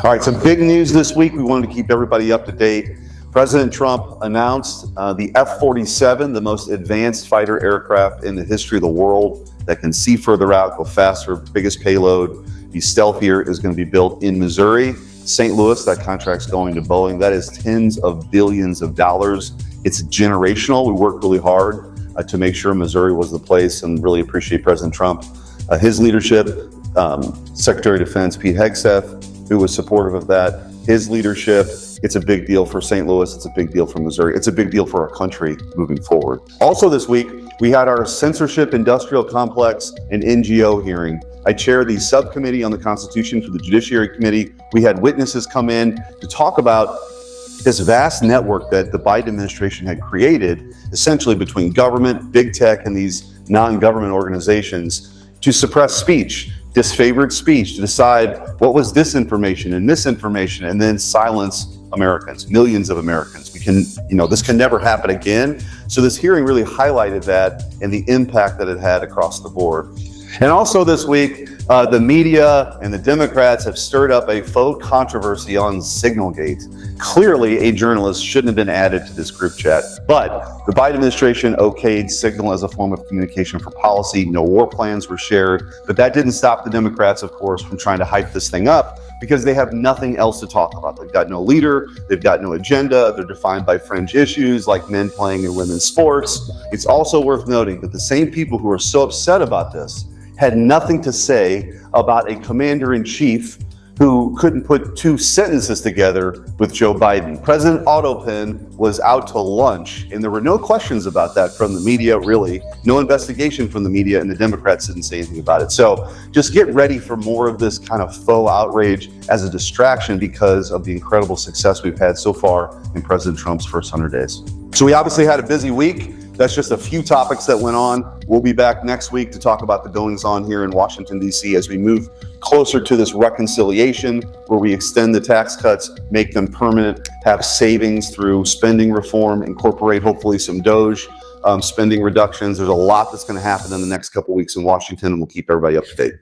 All right, some big news this week. We wanted to keep everybody up to date. President Trump announced the F-47, the most advanced fighter aircraft in the history of the world that can see further out, go faster, biggest payload, be stealthier, is going to be built in Missouri. St. Louis, that contract's going to Boeing. That is tens of billions of dollars. It's generational. We worked really hard to make sure Missouri was the place, and really appreciate President Trump, his leadership, Secretary of Defense Pete Hegseth, who was supportive of that, his leadership. It's a big deal for St. Louis. It's a big deal for Missouri. It's a big deal for our country moving forward. Also this week, we had our censorship industrial complex and NGO hearing. I chair the subcommittee on the Constitution for the Judiciary Committee. We had witnesses come in to talk about this vast network that the Biden administration had created, essentially between government, big tech, and these non-government organizations to suppress speech, disfavored speech, to decide what was disinformation and misinformation, and then silence Americans, millions of Americans. This can never happen again. So this hearing really highlighted that and the impact that it had across the board. And also this week, the media and the Democrats have stirred up a faux controversy on Signalgate. Clearly, a journalist shouldn't have been added to this group chat, but the Biden administration okayed Signal as a form of communication for policy. No war plans were shared, but that didn't stop the Democrats, of course, from trying to hype this thing up, because they have nothing else to talk about. They've got no leader, they've got no agenda, they're defined by fringe issues like men playing in women's sports. It's also worth noting that the same people who are so upset about this had nothing to say about a commander-in-chief who couldn't put two sentences together with Joe Biden. President Autopen was out to lunch, and there were no questions about that from the media, really. No investigation from the media, and the Democrats didn't say anything about it. So just get ready for more of this kind of faux outrage as a distraction because of the incredible success we've had so far in President Trump's first 100 days. So we obviously had a busy week. That's just a few topics that went on. We'll be back next week to talk about the goings on here in Washington, D.C. as we move closer to this reconciliation where we extend the tax cuts, make them permanent, have savings through spending reform, incorporate hopefully some DOGE spending reductions. There's a lot that's going to happen in the next couple of weeks in Washington, and we'll keep everybody up to date.